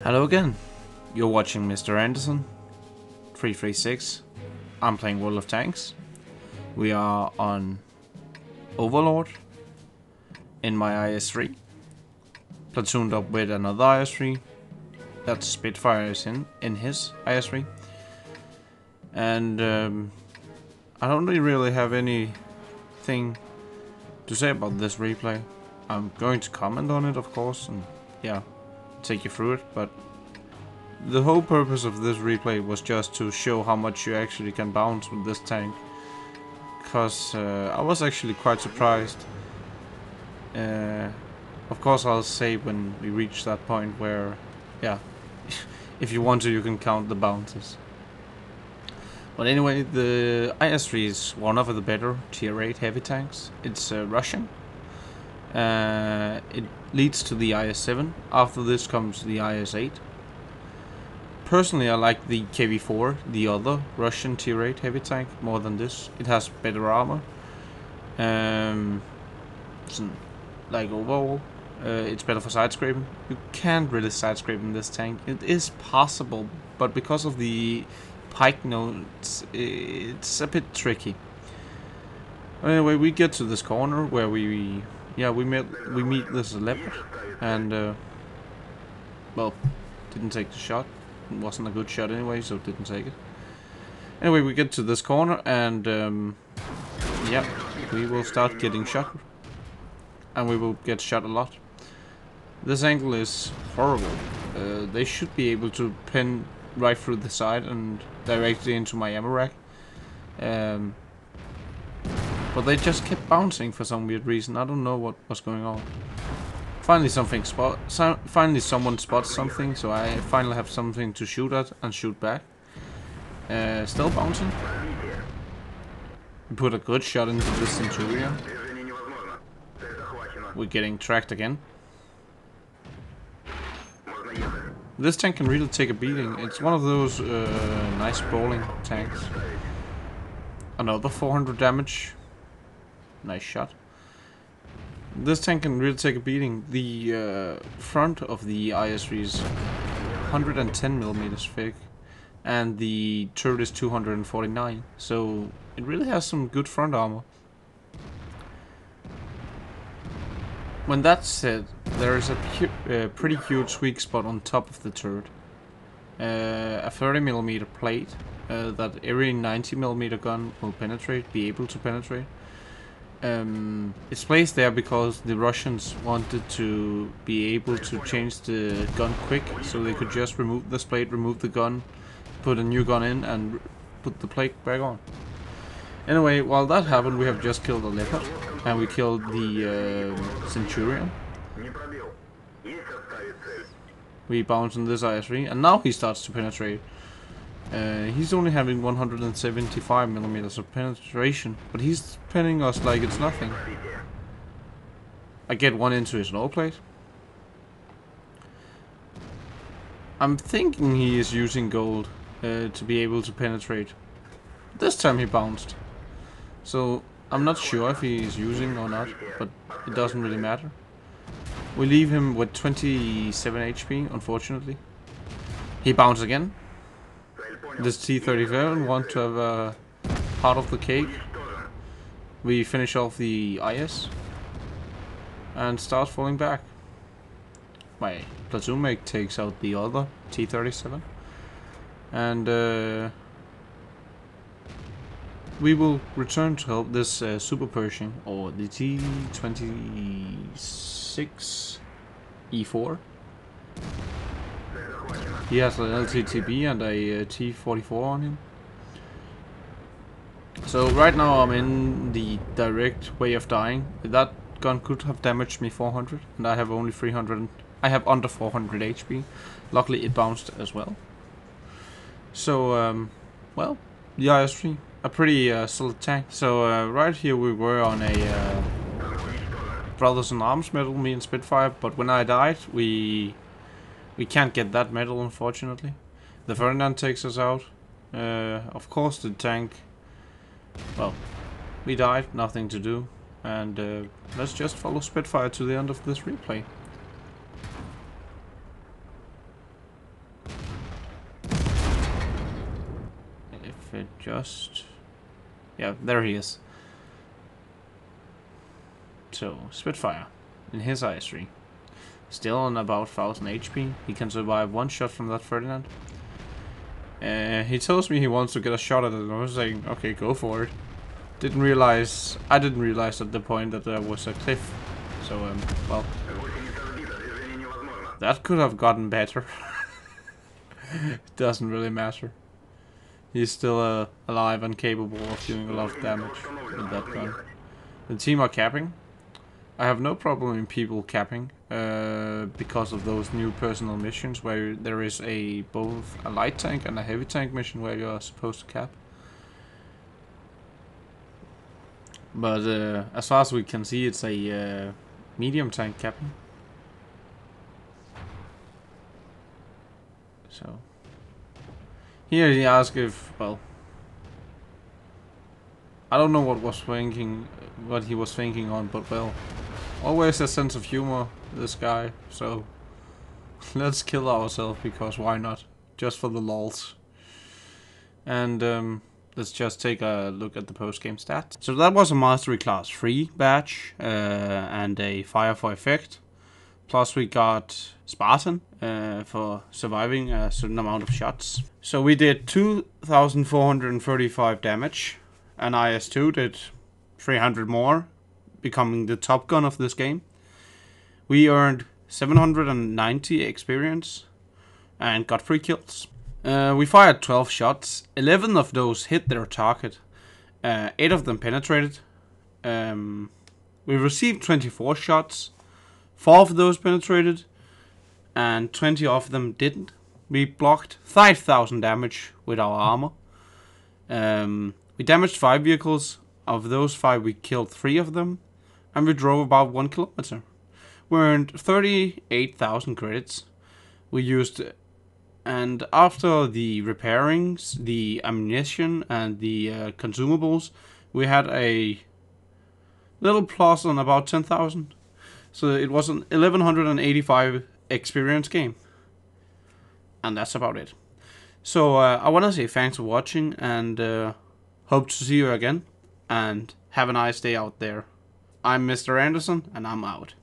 Hello again. You're watching Mr. Anderson 336. I'm playing World of Tanks. We are on Overlord in my IS-3, platooned up with another IS-3 that Spitfire is in his IS-3. And I don't really have anything to say about this replay. I'm going to comment on it, of course, and yeah, take you through it, but the whole purpose of this replay was just to show how much you actually can bounce with this tank, because I was actually quite surprised. Of course, I'll say when we reach that point where, yeah, if you want to, you can count the bounces. But anyway, the IS-3 is one of the better tier 8 heavy tanks. It's Russian. It leads to the IS-7. After this comes the IS-8. Personally, I like the KV-4, the other Russian tier 8 heavy tank, more than this. It has better armor. Like overall, it's better for side scraping. You can't really side scrape in this tank. It is possible, but because of the pike notes, it's a bit tricky. Anyway, we get to this corner where we meet this leopard, and well, didn't take the shot. It wasn't a good shot anyway, so didn't take it. Anyway, we get to this corner, and yeah, we will start getting shot, and we will get shot a lot. This angle is horrible. They should be able to pin right through the side and directly into my ammo rack. But they just kept bouncing for some weird reason. I don't know what was going on. Finally someone spots something, so I finally have something to shoot at and shoot back. Still bouncing. We put a good shot into this Centurion. We're getting tracked again. This tank can really take a beating. It's one of those nice bowling tanks. Another 400 damage. Nice shot. This tank can really take a beating. The front of the IS-3 is 110mm thick, and the turret is 249, so it really has some good front armor. When that's said, there is a pretty huge weak spot on top of the turret. A 30mm plate that every 90mm gun will be able to penetrate. It's placed there because the Russians wanted to be able to change the gun quick, so they could just remove this plate, remove the gun, put a new gun in, and put the plate back on. Anyway, while that happened, we have just killed a leopard, and we killed the Centurion. We bounce on this IS-3, and now he starts to penetrate. He's only having 175mm of penetration, but he's pinning us like it's nothing. I get one into his null plate. I'm thinking he is using gold to be able to penetrate. This time he bounced. So I'm not sure if he is using or not, but it doesn't really matter. We leave him with 27 HP, unfortunately. He bounced again. This T-37 want to have a part of the cake. We finish off the IS and start falling back. My platoon mate takes out the other T-37, and we will return to help this Super Pershing, or the T-26 E4. He has an LTTB and a T-44 on him. So right now I'm in the direct way of dying. That gun could have damaged me 400, and I have only 300. I have under 400 HP. Luckily it bounced as well. So well, the IS-3, a pretty solid tank. So right here we were on a Brothers in Arms medal, me and Spitfire, but when I died we can't get that medal, unfortunately. The Ferdinand takes us out. Of course the tank, well, we died, nothing to do. And let's just follow Spitfire to the end of this replay. if it just... Yeah, there he is. So, Spitfire in his IS-3. Still on about 1000 HP. He can survive one shot from that Ferdinand. He tells me he wants to get a shot at it, and I was saying, okay, go for it. I didn't realize at the point that there was a cliff. So, well, that could have gotten better. It doesn't really matter. He's still alive and capable of doing a lot of damage with that gun. The team are capping. I have no problem in people capping because of those new personal missions where there is both a light tank and a heavy tank mission where you are supposed to cap. But as far as we can see, it's a medium tank capping. So here he asks if, well, I don't know what he was thinking on, but well, always a sense of humor, this guy. So let's kill ourselves, because why not? Just for the lols. And let's just take a look at the post-game stats. So that was a Mastery Class 3 badge and a Fire for Effect. Plus we got Spartan for surviving a certain amount of shots. So we did 2,435 damage. And IS-2 did 300 more, becoming the top gun of this game. We earned 790 experience and got 3 kills. We fired 12 shots. 11 of those hit their target. 8 of them penetrated. We received 24 shots. 4 of those penetrated, and 20 of them didn't. We blocked 5,000 damage with our armor. We damaged 5 vehicles. Of those 5, we killed 3 of them, and we drove about 1 kilometer. We earned 38,000 credits. We used, and after the repairings, the ammunition, and the consumables, we had a little plus on about 10,000. So it was an 1185 experience game. And that's about it. So I want to say thanks for watching, and hope to see you again. And have a nice day out there. I'm Mr. Anderson, and I'm out.